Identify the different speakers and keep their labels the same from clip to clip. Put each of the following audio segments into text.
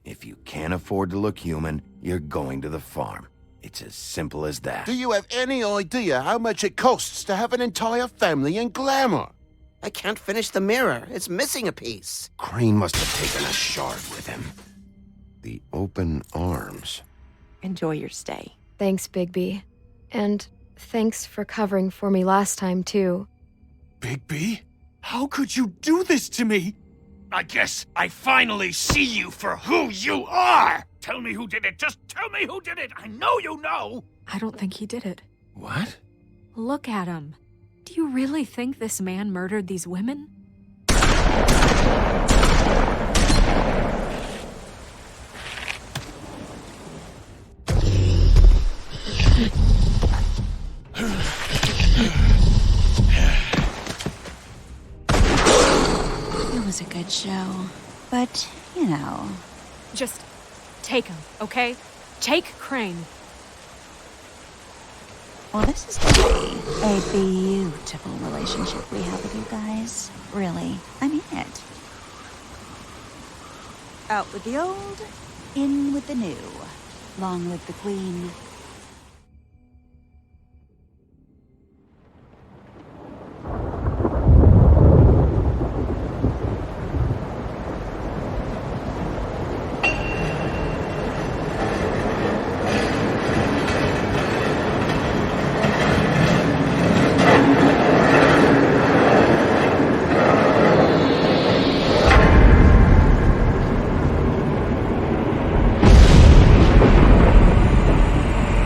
Speaker 1: If you can't afford to look human, you're going to the farm. It's as simple as that.
Speaker 2: Do you have any idea how much it costs to have an entire family in Glamour?
Speaker 3: I can't finish the mirror. It's missing a piece.
Speaker 1: Crane must have taken a shard with him. The open arms.
Speaker 4: Enjoy your stay.
Speaker 5: Thanks, Bigby. And thanks for covering for me last time, too.
Speaker 6: Bigby? How could you do this to me? I guess I finally see you for who you are! Tell me who did it! Just tell me who did it! I know you know!
Speaker 7: I don't think he did it.
Speaker 1: What?
Speaker 7: Look at him. Do you really think this man murdered these women?
Speaker 8: It was a good show, but, you know...
Speaker 7: Just take him, okay? Take Crane.
Speaker 8: Well, this is really a beautiful relationship we have with you guys. Really, I mean it. Out with the old, in with the new. Long live the Queen.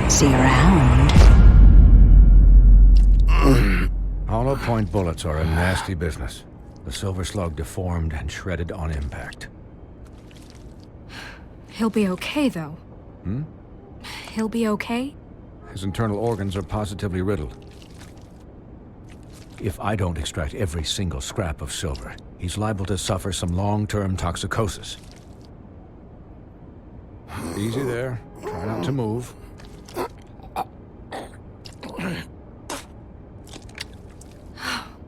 Speaker 8: See you around.
Speaker 9: Hollow point bullets are a nasty business. The Silver Slug deformed and shredded on impact.
Speaker 7: He'll be okay, though. He'll be okay?
Speaker 9: His internal organs are positively riddled. If I don't extract every single scrap of silver, he's liable to suffer some long-term toxicosis. Easy there. Try not to move.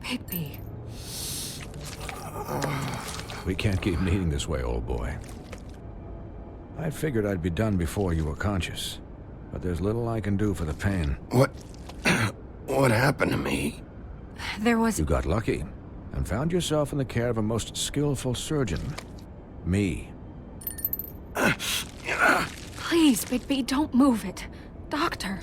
Speaker 7: Bigby.
Speaker 9: We can't keep meeting this way, old boy. I figured I'd be done before you were conscious, but there's little I can do for the pain.
Speaker 1: What happened to me?
Speaker 7: There was...
Speaker 9: You got lucky and found yourself in the care of a most skillful surgeon. Me.
Speaker 7: Please, Bigby, don't move it. Doctor.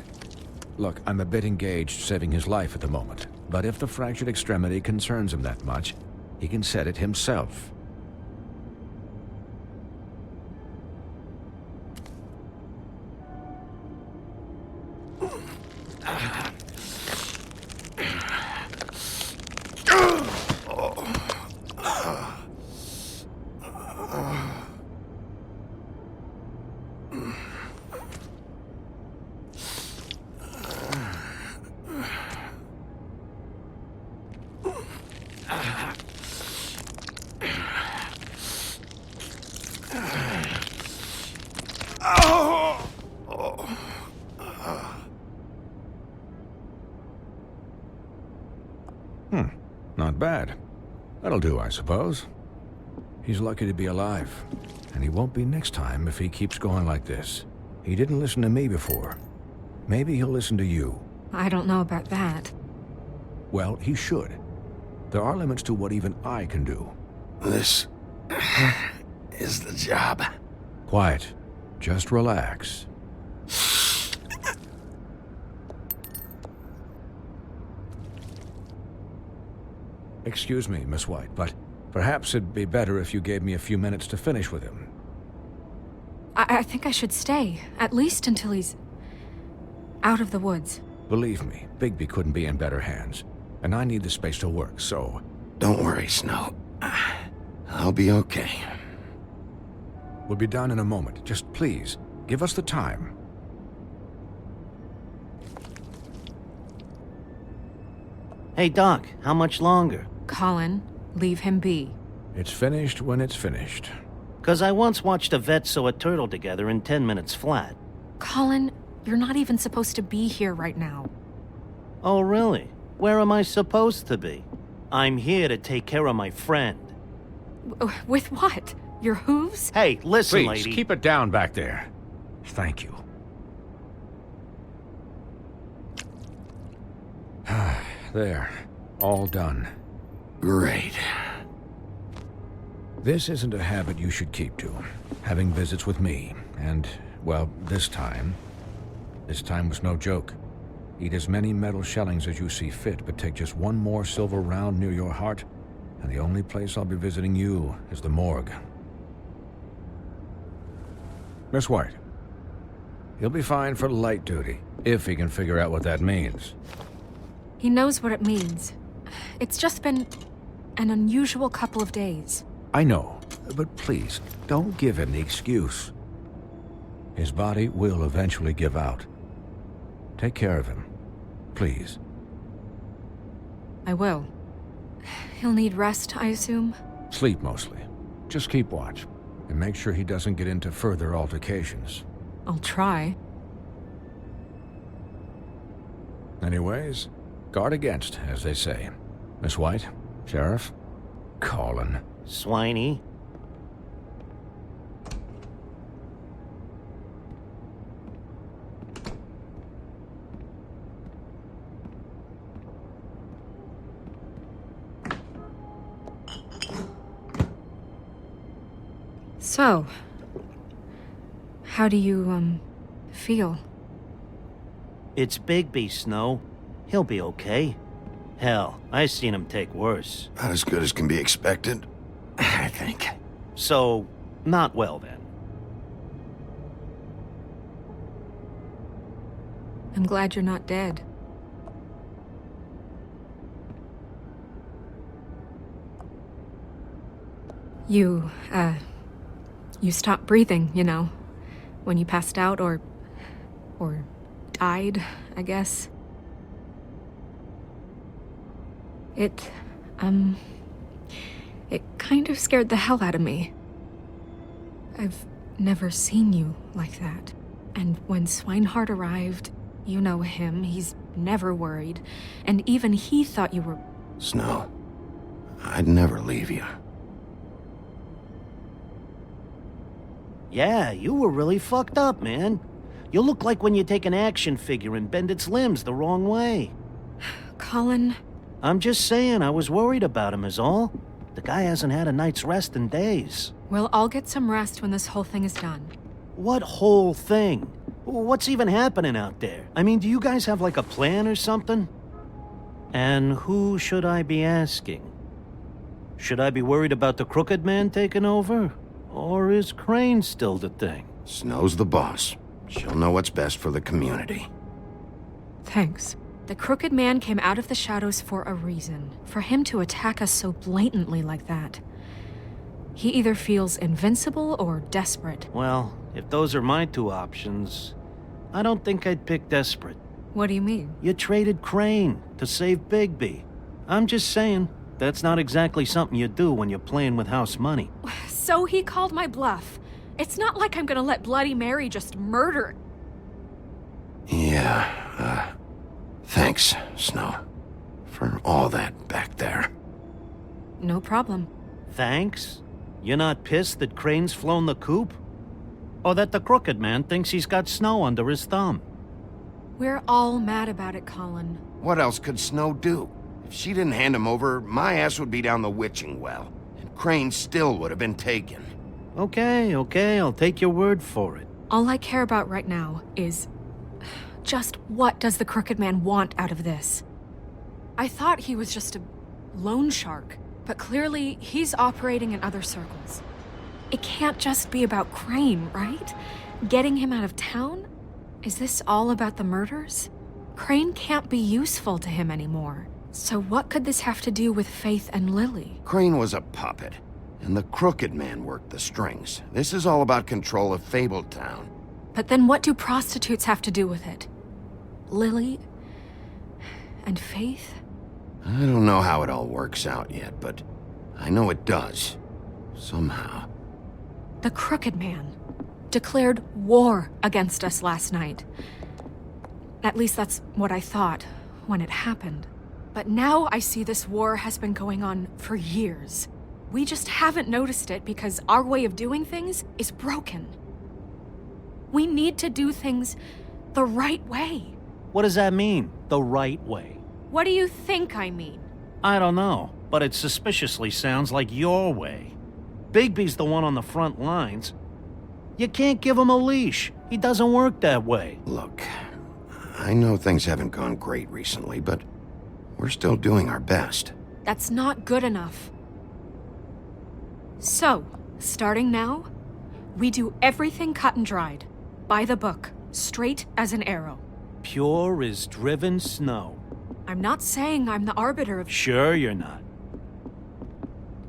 Speaker 9: Look, I'm a bit engaged saving his life at the moment, but if the fractured extremity concerns him that much, he can set it himself. Not bad. That'll do, I suppose. He's lucky to be alive, and he won't be next time if he keeps going like this. He didn't listen to me before. Maybe he'll listen to you.
Speaker 7: I don't know about that.
Speaker 9: Well, he should. There are limits to what even I can do.
Speaker 1: This is the job.
Speaker 9: Quiet. Just relax. Excuse me, Miss White, but perhaps it'd be better if you gave me a few minutes to finish with him.
Speaker 7: I think I should stay, at least until he's out of the woods.
Speaker 9: Believe me, Bigby couldn't be in better hands, and I need the space to work, so...
Speaker 1: Don't worry, Snow. I'll be okay.
Speaker 9: We'll be done in a moment. Just please, give us the time.
Speaker 3: Hey, Doc, how much longer?
Speaker 7: Colin, leave him be.
Speaker 9: It's finished when it's finished.
Speaker 3: 'Cause I once watched a vet sew a turtle together in 10 minutes flat.
Speaker 7: Colin, you're not even supposed to be here right now.
Speaker 3: Oh, really? Where am I supposed to be? I'm here to take care of my friend.
Speaker 7: With what? Your hooves?
Speaker 3: Hey, listen,
Speaker 9: Please,
Speaker 3: lady.
Speaker 9: keep it down back there. Thank you. There. All done.
Speaker 1: Great.
Speaker 9: This isn't a habit you should keep to. Having visits with me. And, well, this time was no joke. Eat as many metal shellings as you see fit, but take just one more silver round near your heart, and the only place I'll be visiting you is the morgue. Miss White. He'll be fine for light duty, if he can figure out what that means.
Speaker 7: He knows what it means. It's just been an unusual couple of days.
Speaker 9: I know, but please, don't give him the excuse. His body will eventually give out. Take care of him, please.
Speaker 7: I will. He'll need rest, I assume?
Speaker 9: Sleep mostly. Just keep watch, and make sure he doesn't get into further altercations.
Speaker 7: I'll try.
Speaker 9: Anyways, guard against, as they say. Miss White, Sheriff, Colin.
Speaker 3: Swiney.
Speaker 7: So, how do you, feel?
Speaker 3: It's Bigby, Snow. He'll be okay. Hell, I seen him take worse.
Speaker 1: Not as good as can be expected, I think.
Speaker 3: So, not well then.
Speaker 7: I'm glad you're not dead. You stopped breathing, you know, when you passed out or died, I guess. It kind of scared the hell out of me. I've never seen you like that. And when Swinehart arrived, you know him, he's never worried. And even he thought you were...
Speaker 1: Snow, I'd never leave you.
Speaker 3: Yeah, you were really fucked up, man. You look like when you take an action figure and bend its limbs the wrong way.
Speaker 7: Colin...
Speaker 3: I'm just saying, I was worried about him is all. The guy hasn't had a night's rest in days.
Speaker 7: We'll all get some rest when this whole thing is done.
Speaker 3: What whole thing? What's even happening out there? I mean, do you guys have like a plan or something? And who should I be asking? Should I be worried about the Crooked Man taking over? Or is Crane still the thing?
Speaker 1: Snow's the boss. She'll know what's best for the community.
Speaker 7: Thanks. The Crooked Man came out of the shadows for a reason. For him to attack us so blatantly like that. He either feels invincible or desperate.
Speaker 3: Well, if those are my two options, I don't think I'd pick desperate.
Speaker 7: What do you mean?
Speaker 3: You traded Crane to save Bigby. I'm just saying, that's not exactly something you do when you're playing with house money.
Speaker 7: So he called my bluff. It's not like I'm gonna let Bloody Mary just murder...
Speaker 1: Yeah, thanks, Snow, for all that back there.
Speaker 7: No problem.
Speaker 3: Thanks? You're not pissed that Crane's flown the coop? Or that the Crooked Man thinks he's got Snow under his thumb?
Speaker 7: We're all mad about it, Colin.
Speaker 2: What else could Snow do? If she didn't hand him over, my ass would be down the witching well. And Crane still would have been taken.
Speaker 3: Okay, I'll take your word for it.
Speaker 7: All I care about right now is... just what does the Crooked Man want out of this? I thought he was just a loan shark, but clearly he's operating in other circles. It can't just be about Crane, right? Getting him out of town? Is this all about the murders? Crane can't be useful to him anymore. So what could this have to do with Faith and Lily?
Speaker 2: Crane was a puppet, and the Crooked Man worked the strings. This is all about control of Fabletown.
Speaker 7: But then what do prostitutes have to do with it? Lily? And Faith?
Speaker 2: I don't know how it all works out yet, but I know it does. Somehow.
Speaker 7: The Crooked Man declared war against us last night. At least that's what I thought when it happened. But now I see this war has been going on for years. We just haven't noticed it because our way of doing things is broken. We need to do things the right way.
Speaker 3: What does that mean, the right way?
Speaker 7: What do you think I mean?
Speaker 3: I don't know, but it suspiciously sounds like your way. Bigby's the one on the front lines. You can't give him a leash. He doesn't work that way.
Speaker 2: Look, I know things haven't gone great recently, but we're still doing our best.
Speaker 7: That's not good enough. So, starting now, we do everything cut and dried. By the book, straight as an arrow.
Speaker 3: Pure as driven snow.
Speaker 7: I'm not saying I'm the arbiter of...
Speaker 3: Sure you're not.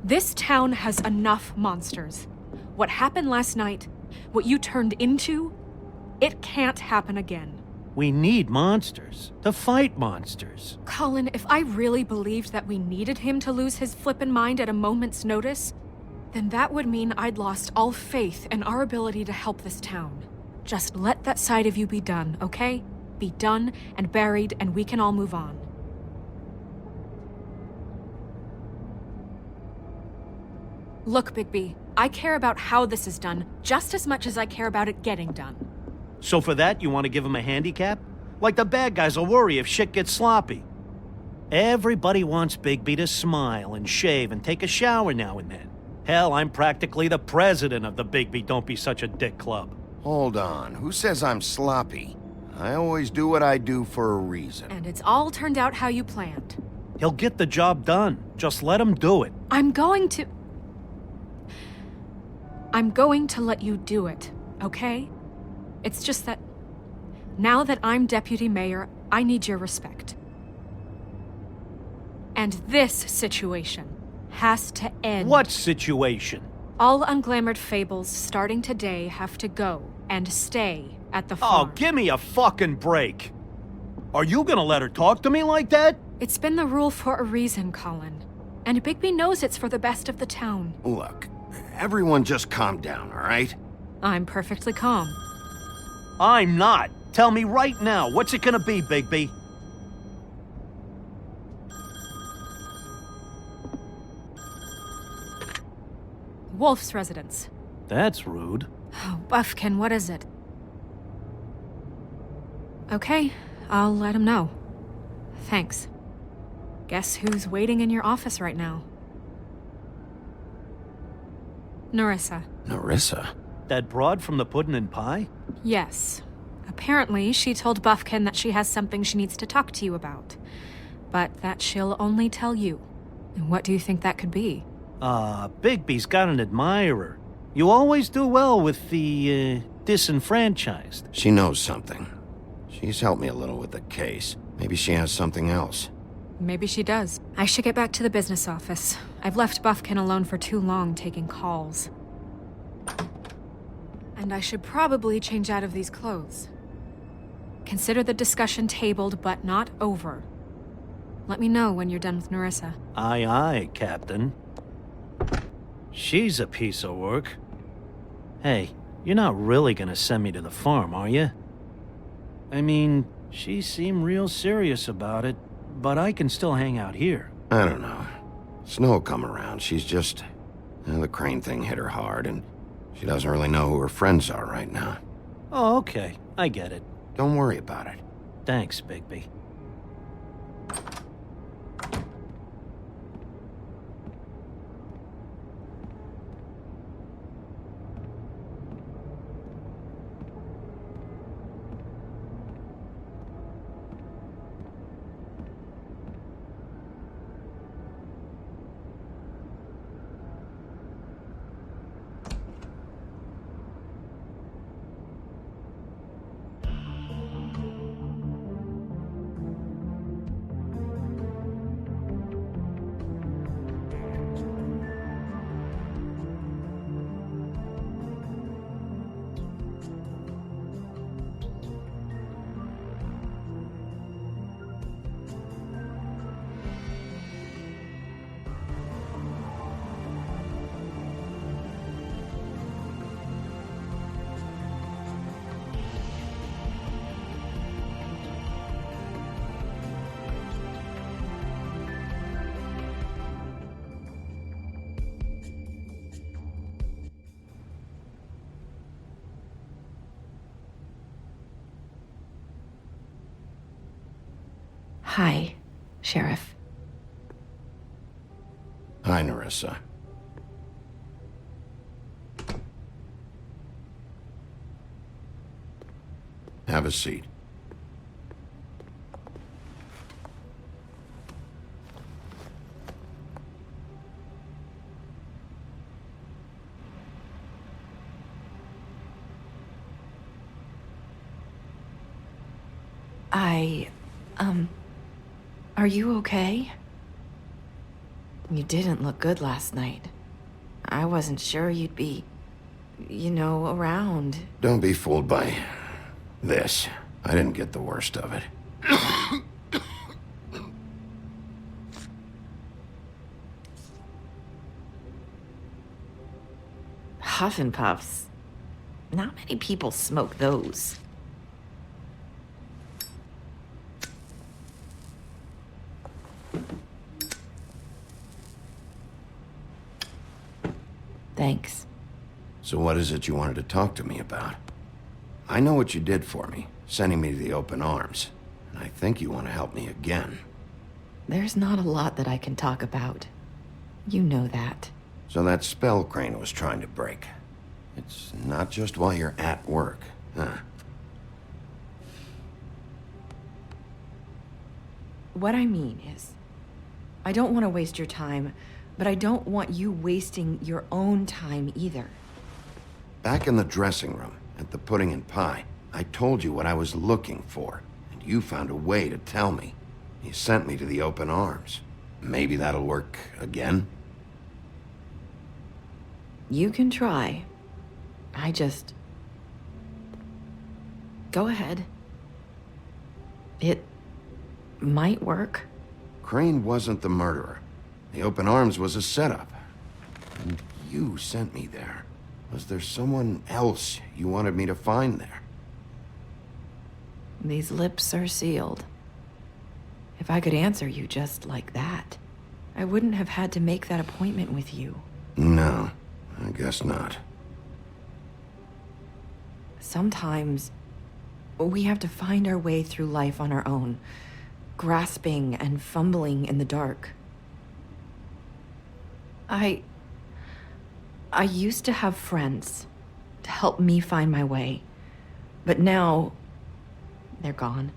Speaker 7: This town has enough monsters. What happened last night, what you turned into, it can't happen again.
Speaker 3: We need monsters to fight monsters.
Speaker 7: Colin, if I really believed that we needed him to lose his flippin' mind at a moment's notice, then that would mean I'd lost all faith in our ability to help this town. Just let that side of you be done, okay? Be done and buried, and we can all move on. Look, Bigby, I care about how this is done just as much as I care about it getting done.
Speaker 3: So for that, you want to give him a handicap? Like the bad guys will worry if shit gets sloppy. Everybody wants Bigby to smile and shave and take a shower now and then. Hell, I'm practically the president of the Bigby Don't Be Such a Dick Club.
Speaker 2: Hold on, who says I'm sloppy? I always do what I do for a reason.
Speaker 7: And it's all turned out how you planned.
Speaker 3: He'll get the job done. Just let him do it.
Speaker 7: I'm going to let you do it, okay? It's just that now that I'm deputy mayor, I need your respect. And this situation has to end.
Speaker 3: What situation?
Speaker 7: All unglamored fables starting today have to go and stay at the farm.
Speaker 3: Oh, give me a fucking break. Are you gonna let her talk to me like that?
Speaker 7: It's been the rule for a reason, Colin. And Bigby knows it's for the best of the town.
Speaker 2: Look, everyone just calm down, all right?
Speaker 7: I'm perfectly calm.
Speaker 3: I'm not. Tell me right now, what's it gonna be, Bigby?
Speaker 7: Wolf's residence.
Speaker 3: That's rude.
Speaker 7: Oh, Buffkin, what is it? Okay, I'll let him know. Thanks. Guess who's waiting in your office right now? Nerissa.
Speaker 2: Nerissa?
Speaker 3: That broad from the puddin' and pie?
Speaker 7: Yes. Apparently, she told Buffkin that she has something she needs to talk to you about. But that she'll only tell you. And what do you think that could be?
Speaker 3: Bigby's got an admirer. You always do well with the, disenfranchised.
Speaker 2: She knows something. She's helped me a little with the case. Maybe she has something else.
Speaker 7: Maybe she does. I should get back to the business office. I've left Buffkin alone for too long taking calls. And I should probably change out of these clothes. Consider the discussion tabled, but not over. Let me know when you're done with Nerissa.
Speaker 3: Aye, aye, Captain. She's a piece of work. Hey, you're not really gonna send me to the farm, are you? I mean, she seemed real serious about it, but I can still hang out here.
Speaker 2: I don't know. Snow come around. She's just... the Crane thing hit her hard, and she doesn't really know who her friends are right now.
Speaker 3: Oh, okay. I get it.
Speaker 2: Don't worry about it.
Speaker 3: Thanks, Bigby.
Speaker 4: Hi, Sheriff.
Speaker 2: Hi, Nerissa. Have a seat.
Speaker 4: Are you okay? You didn't look good last night. I wasn't sure you'd be, around.
Speaker 2: Don't be fooled by this. I didn't get the worst of it.
Speaker 4: Huff and Puffs. Not many people smoke those. Thanks.
Speaker 2: So what is it you wanted to talk to me about? I know what you did for me, sending me to the open arms. And I think you want to help me again.
Speaker 4: There's not a lot that I can talk about. You know that.
Speaker 2: So that spell Crane was trying to break. It's not just while you're at work, huh?
Speaker 4: What I mean is, I don't want to waste your time, but I don't want you wasting your own time either.
Speaker 2: Back in the dressing room, at the Pudding and Pie, I told you what I was looking for, and you found a way to tell me. You sent me to the open arms. Maybe that'll work again?
Speaker 4: You can try. Go ahead. It might work.
Speaker 2: Crane wasn't the murderer. The open arms was a setup. And you sent me there. Was there someone else you wanted me to find there?
Speaker 4: These lips are sealed. If I could answer you just like that, I wouldn't have had to make that appointment with you.
Speaker 2: No, I guess not.
Speaker 4: Sometimes we have to find our way through life on our own, grasping and fumbling in the dark. I used to have friends to help me find my way, but now they're gone,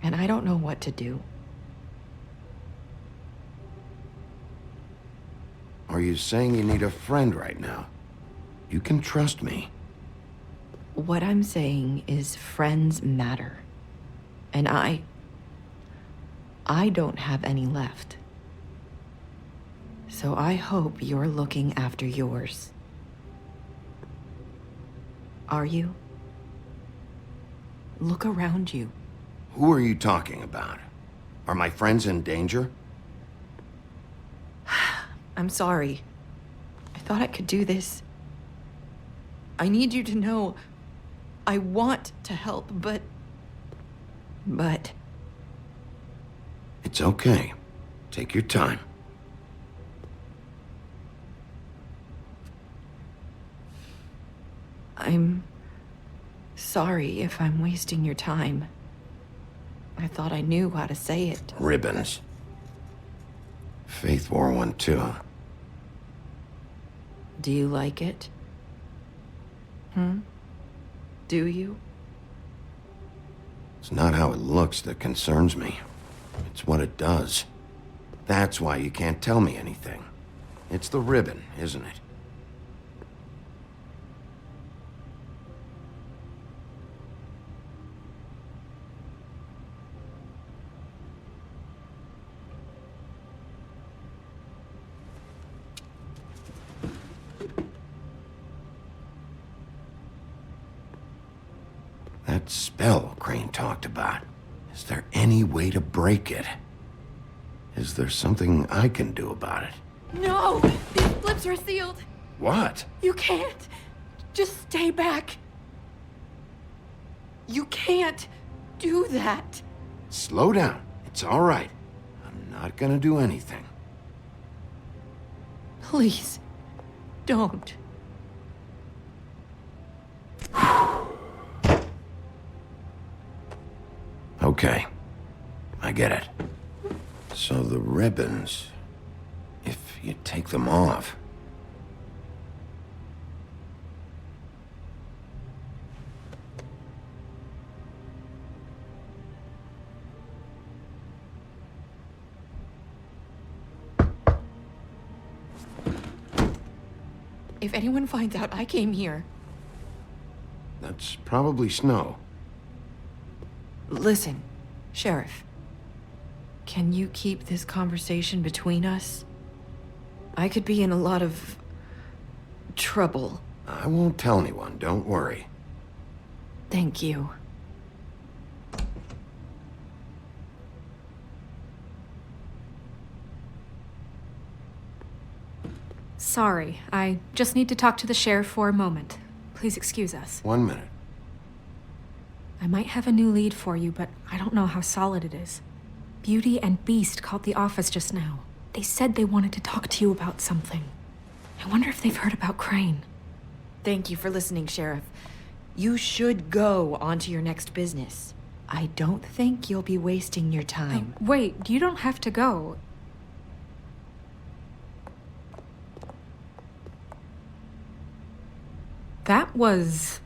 Speaker 4: and I don't know what to do.
Speaker 2: Are you saying you need a friend right now? You can trust me.
Speaker 4: What I'm saying is friends matter, and I don't have any left. So I hope you're looking after yours. Are you? Look around you.
Speaker 2: Who are you talking about? Are my friends in danger?
Speaker 4: I'm sorry. I thought I could do this. I need you to know I want to help, but...
Speaker 2: It's okay. Take your time.
Speaker 4: I'm sorry if I'm wasting your time. I thought I knew how to say it.
Speaker 2: Ribbons. Faith wore one too.
Speaker 4: Do you like it? Do you?
Speaker 2: It's not how it looks that concerns me. It's what it does. That's why you can't tell me anything. It's the ribbon, isn't it? That spell Crane talked about. Is there any way to break it? Is there something I can do about it?
Speaker 7: No! These lips are sealed!
Speaker 2: What?
Speaker 7: You can't! Just stay back! You can't do that!
Speaker 2: Slow down. It's all right. I'm not gonna do anything.
Speaker 7: Please, don't.
Speaker 2: Okay. I I get it. So the ribbons, if you take them off...
Speaker 4: If anyone finds out I came here...
Speaker 2: That's probably Snow.
Speaker 4: Listen, Sheriff. Can you keep this conversation between us? I could be in a lot of... trouble.
Speaker 2: I won't tell anyone, don't worry.
Speaker 4: Thank you.
Speaker 7: Sorry, I just need to talk to the sheriff for a moment. Please excuse us.
Speaker 2: 1 minute.
Speaker 7: I might have a new lead for you, but I don't know how solid it is. Beauty and Beast called the office just now. They said they wanted to talk to you about something. I wonder if they've heard about Crane.
Speaker 4: Thank you for listening, Sheriff. You should go on to your next business. I don't think you'll be wasting your time.
Speaker 7: Wait, you don't have to go. That was...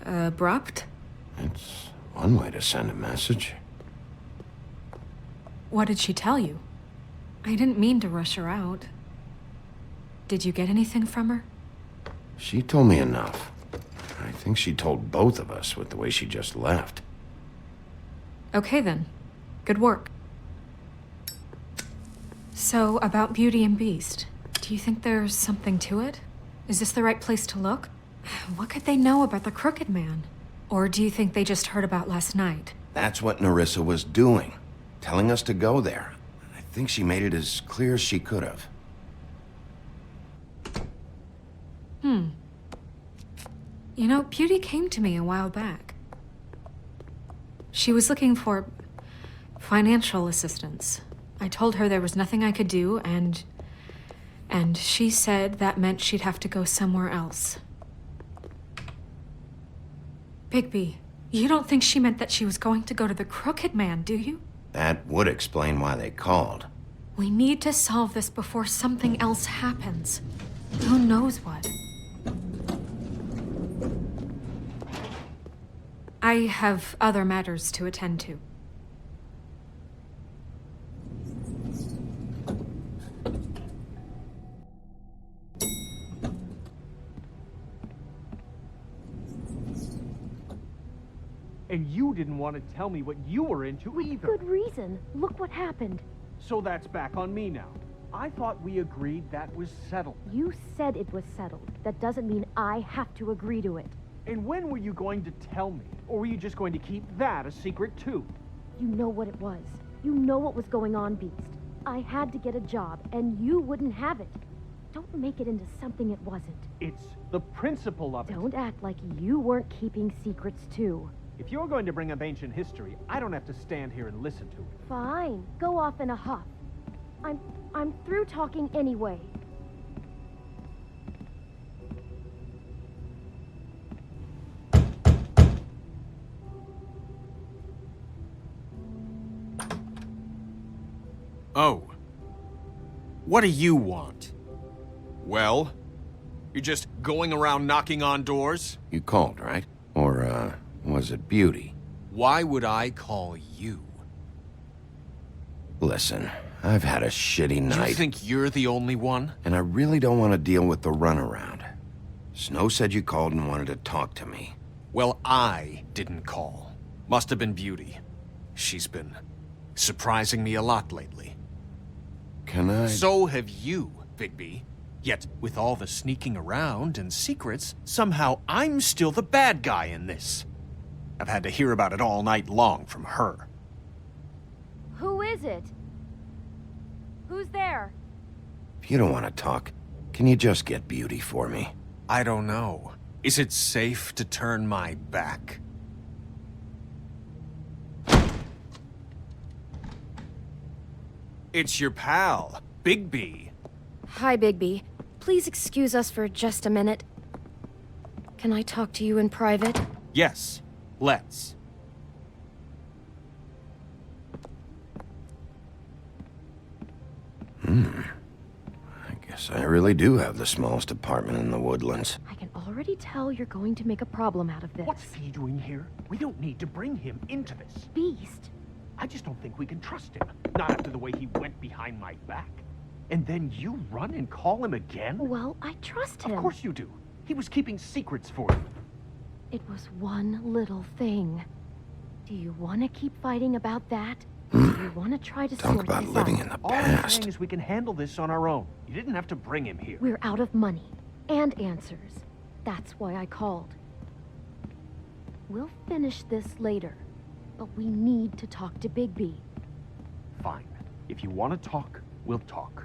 Speaker 7: abrupt.
Speaker 2: It's one way to send a message.
Speaker 7: What did she tell you? I didn't mean to rush her out. Did you get anything from her?
Speaker 2: She told me enough. I think she told both of us with the way she just left.
Speaker 7: Okay then. Good work. So, about Beauty and Beast, do you think there's something to it? Is this the right place to look? What could they know about the Crooked Man? Or do you think they just heard about last night?
Speaker 2: That's what Nerissa was doing. Telling us to go there. I think she made it as clear as she could have.
Speaker 7: You know, Beauty came to me a while back. She was looking for financial assistance. I told her there was nothing I could do, and she said that meant she'd have to go somewhere else. Bigby, you don't think she meant that she was going to go to the Crooked Man, do you?
Speaker 2: That would explain why they called.
Speaker 7: We need to solve this before something else happens. Who knows what? I have other matters to attend to.
Speaker 10: And you didn't want to tell me what you were into either.
Speaker 11: Good reason. Look what happened.
Speaker 10: So that's back on me now. I thought we agreed that was settled.
Speaker 11: You said it was settled. That doesn't mean I have to agree to it.
Speaker 10: And when were you going to tell me? Or were you just going to keep that a secret too?
Speaker 11: You know what it was. You know what was going on, Beast. I had to get a job, and you wouldn't have it. Don't make it into something it wasn't.
Speaker 10: It's the principle of it.
Speaker 11: Don't act like you weren't keeping secrets too.
Speaker 10: If you're going to bring up ancient history, I don't have to stand here and listen to it.
Speaker 11: Fine. Go off in a huff. I'm through talking anyway.
Speaker 6: Oh. What do you want? Well? You're just going around knocking on doors?
Speaker 2: You called, right? Or, was it Beauty?
Speaker 6: Why would I call you?
Speaker 2: Listen, I've had a shitty night.
Speaker 6: You think you're the only one?
Speaker 2: And I really don't want to deal with the runaround. Snow said you called and wanted to talk to me.
Speaker 6: Well, I didn't call. Must have been Beauty. She's been surprising me a lot lately.
Speaker 2: Can I...
Speaker 6: So have you, Bigby. Yet, with all the sneaking around and secrets, somehow I'm still the bad guy in this. I've had to hear about it all night long from her.
Speaker 11: Who is it? Who's there?
Speaker 2: If you don't want to talk, can you just get Beauty for me?
Speaker 6: I don't know. Is it safe to turn my back? It's your pal, Bigby.
Speaker 5: Hi, Bigby. Please excuse us for just a minute. Can I talk to you in private?
Speaker 6: Yes, let's.
Speaker 2: I really do have the smallest apartment in the Woodlands.
Speaker 11: I can already tell you're going to make a problem out of this.
Speaker 10: What's he doing here? We don't need to bring him into this.
Speaker 11: Beast?
Speaker 10: I just don't think we can trust him. Not after the way he went behind my back. And then you run and call him again?
Speaker 11: Well, I trust him.
Speaker 10: Of course you do. He was keeping secrets for you.
Speaker 11: It was one little thing. Do you want to keep fighting about that? Do you want to try to
Speaker 2: Talk
Speaker 11: sort
Speaker 2: about
Speaker 11: this
Speaker 2: living
Speaker 11: out?
Speaker 2: in the
Speaker 10: All I'm
Speaker 2: past.
Speaker 10: saying is we can handle this on our own. You didn't have to bring him here.
Speaker 11: We're out of money and answers. That's why I called. We'll finish this later, but we need to talk to Bigby.
Speaker 10: Fine. If you want to talk, we'll talk.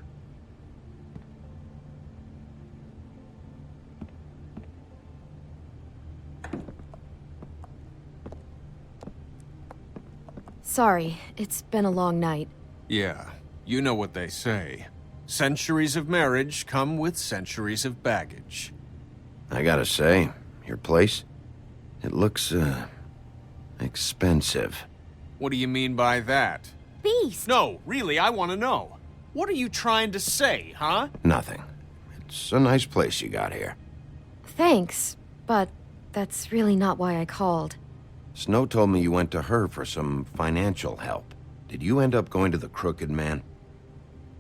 Speaker 5: Sorry, it's been a long night.
Speaker 12: Yeah, you know what they say. Centuries of marriage come with centuries of baggage.
Speaker 2: I gotta say, your place, it looks, expensive.
Speaker 12: What do you mean by that?
Speaker 5: Beast!
Speaker 12: No, really, I want to know. What are you trying to say, huh?
Speaker 2: Nothing. It's a nice place you got here.
Speaker 5: Thanks, but that's really not why I called.
Speaker 2: Snow told me you went to her for some financial help. Did you end up going to the Crooked Man?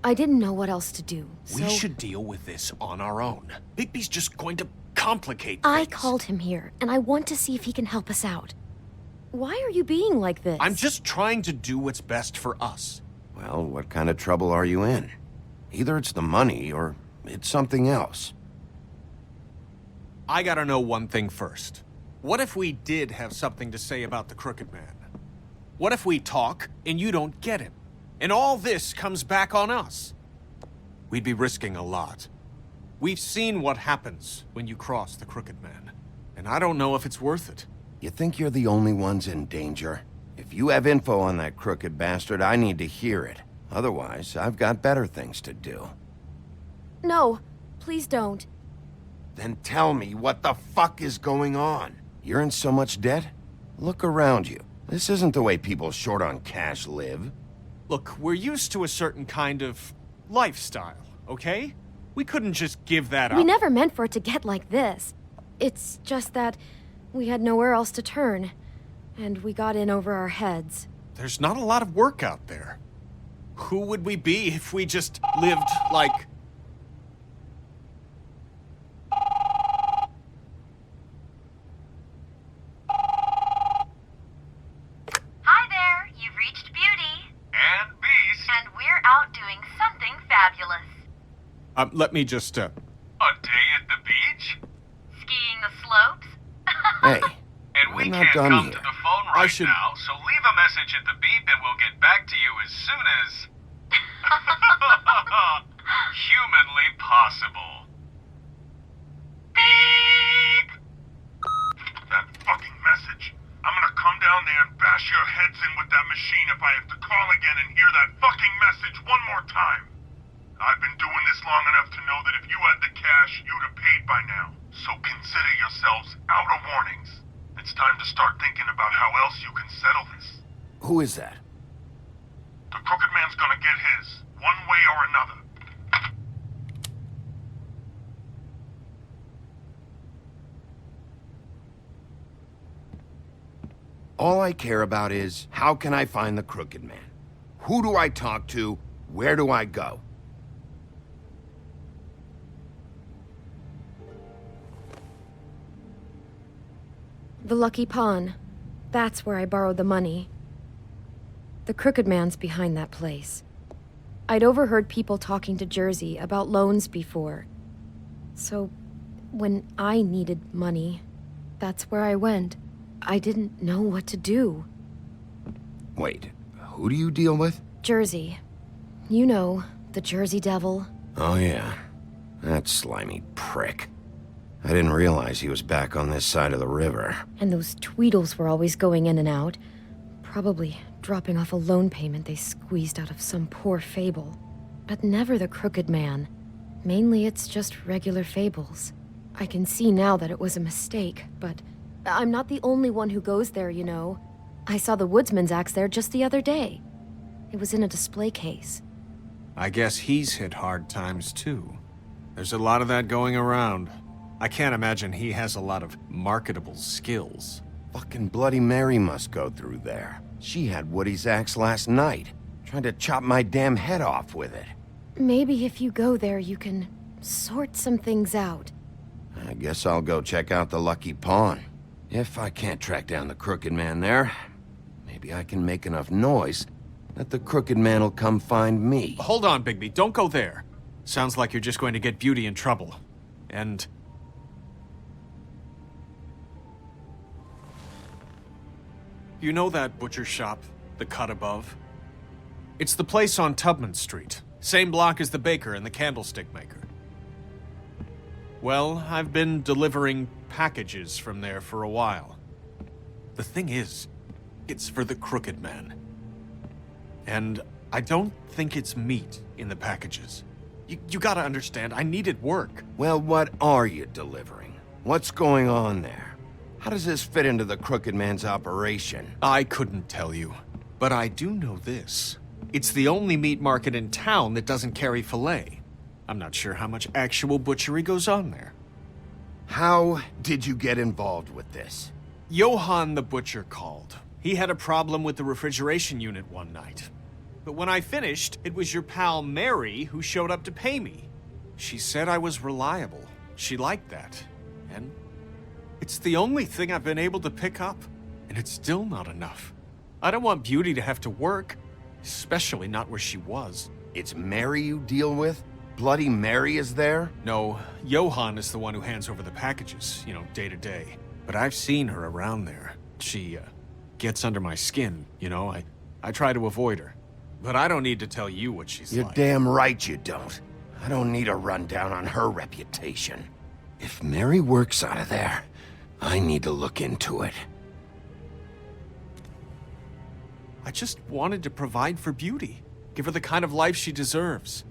Speaker 5: I didn't know what else to do, so...
Speaker 12: We should deal with this on our own. Bigby's just going to complicate things.
Speaker 5: I called him here, and I want to see if he can help us out. Why are you being like this?
Speaker 12: I'm just trying to do what's best for us.
Speaker 2: Well, what kind of trouble are you in? Either it's the money, or it's something else.
Speaker 12: I gotta know one thing first. What if we did have something to say about the Crooked Man? What if we talk, and you don't get him? And all this comes back on us? We'd be risking a lot. We've seen what happens when you cross the Crooked Man, and I don't know if it's worth it.
Speaker 2: You think you're the only ones in danger? If you have info on that crooked bastard, I need to hear it. Otherwise, I've got better things to do.
Speaker 5: No, please don't.
Speaker 2: Then tell me what the fuck is going on? You're in so much debt? Look around you. This isn't the way people short on cash live.
Speaker 12: Look, we're used to a certain kind of lifestyle, okay? We couldn't just give that up.
Speaker 5: We never meant for it to get like this. It's just that we had nowhere else to turn, and we got in over our heads.
Speaker 12: There's not a lot of work out there. Who would we be if we just lived like...
Speaker 13: Hi there, you've reached Beauty.
Speaker 6: And Beast.
Speaker 13: And we're out doing something fabulous.
Speaker 12: let me just,
Speaker 6: A day at the beach?
Speaker 13: Skiing the slopes?
Speaker 2: Hey,
Speaker 6: And we
Speaker 2: we're not
Speaker 6: can't
Speaker 2: done
Speaker 6: come
Speaker 2: here.
Speaker 6: to the phone
Speaker 12: I
Speaker 6: right
Speaker 12: should-
Speaker 6: now, so leave a message at the beep and we'll get back to you as soon as... humanly possible. Beep! That fucking message. I'm gonna come down there and bash your heads in with that machine if I have to call again and hear that fucking message one more time. I've been doing this long enough to know that if you had the cash, you'd have paid by now. So consider yourselves out of warnings. It's time to start thinking about how else you can settle this.
Speaker 2: Who is that?
Speaker 6: The Crooked Man's gonna get his, one way or another.
Speaker 2: All I care about is, how can I find the Crooked Man? Who do I talk to? Where do I go?
Speaker 5: The Lucky Pawn. That's where I borrowed the money. The Crooked Man's behind that place. I'd overheard people talking to Jersey about loans before. So, when I needed money, that's where I went. I didn't know what to do.
Speaker 2: Wait, who do you deal with?
Speaker 5: Jersey. You know, the Jersey Devil.
Speaker 2: Oh yeah, that slimy prick. I didn't realize he was back on this side of the river.
Speaker 5: And those Tweedles were always going in and out. Probably dropping off a loan payment they squeezed out of some poor fable. But never the Crooked Man. Mainly it's just regular fables. I can see now that it was a mistake, but I'm not the only one who goes there, you know. I saw the Woodsman's axe there just the other day. It was in a display case.
Speaker 12: I guess he's hit hard times too. There's a lot of that going around. I can't imagine he has a lot of marketable skills.
Speaker 2: Fucking Bloody Mary must go through there. She had Woody's axe last night, trying to chop my damn head off with it.
Speaker 5: Maybe if you go there, you can sort some things out.
Speaker 2: I guess I'll go check out the Lucky Pawn. If I can't track down the Crooked Man there, maybe I can make enough noise that the Crooked Man will come find me.
Speaker 12: Hold on, Bigby. Don't go there. Sounds like you're just going to get Beauty in trouble. And... you know that butcher shop, the cut above? It's the place on Tubman Street. Same block as the baker and the candlestick maker. Well, I've been delivering packages from there for a while. The thing is, it's for the Crooked Man. And I don't think it's meat in the packages. You gotta understand, I needed work.
Speaker 2: Well, what are you delivering? What's going on there? How does this fit into the Crooked Man's operation?
Speaker 12: I couldn't tell you, but I do know this. It's the only meat market in town that doesn't carry filet. I'm not sure how much actual butchery goes on there.
Speaker 2: How did you get involved with this?
Speaker 12: Johann the butcher called. He had a problem with the refrigeration unit one night. But when I finished, it was your pal Mary who showed up to pay me. She said I was reliable. She liked that. And it's the only thing I've been able to pick up. And it's still not enough. I don't want Beauty to have to work, especially not where she was.
Speaker 2: It's Mary you deal with? Bloody Mary is there?
Speaker 12: No, Johann is the one who hands over the packages, day to day. But I've seen her around there. She, gets under my skin, I try to avoid her. But I don't need to tell you what she's
Speaker 2: You're
Speaker 12: like.
Speaker 2: damn right you don't. I don't need a rundown on her reputation. If Mary works out of there, I need to look into it.
Speaker 12: I just wanted to provide for Beauty. Give her the kind of life she deserves.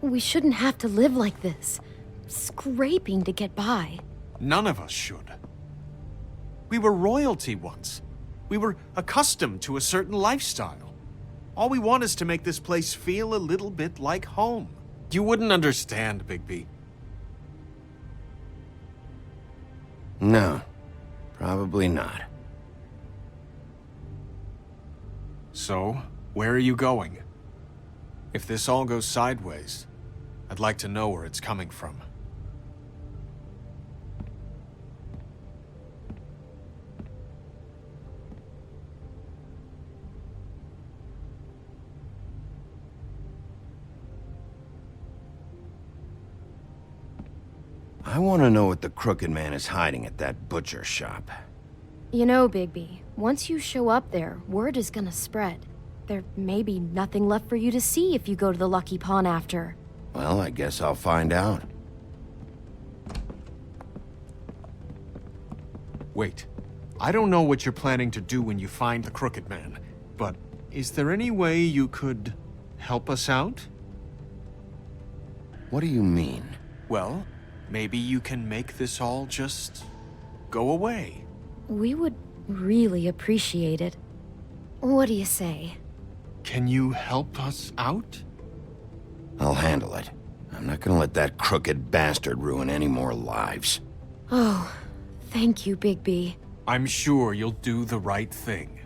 Speaker 5: We shouldn't have to live like this, scraping to get by.
Speaker 12: None of us should. We were royalty once. We were accustomed to a certain lifestyle. All we want is to make this place feel a little bit like home. You wouldn't understand, Bigby.
Speaker 2: No, probably not.
Speaker 12: So, where are you going? If this all goes sideways, I'd like to know where it's coming from.
Speaker 2: I want to know what the Crooked Man is hiding at that butcher shop.
Speaker 5: You know, Bigby, once you show up there, word is gonna spread. There may be nothing left for you to see if you go to the Lucky Pawn after.
Speaker 2: Well, I guess I'll find out.
Speaker 12: Wait. I don't know what you're planning to do when you find the Crooked Man, but is there any way you could help us out?
Speaker 2: What do you mean?
Speaker 12: Well, maybe you can make this all just go away.
Speaker 5: We would really appreciate it. What do you say?
Speaker 12: Can you help us out?
Speaker 2: I'll handle it. I'm not gonna let that crooked bastard ruin any more lives.
Speaker 5: Oh, thank you, Bigby.
Speaker 12: I'm sure you'll do the right thing.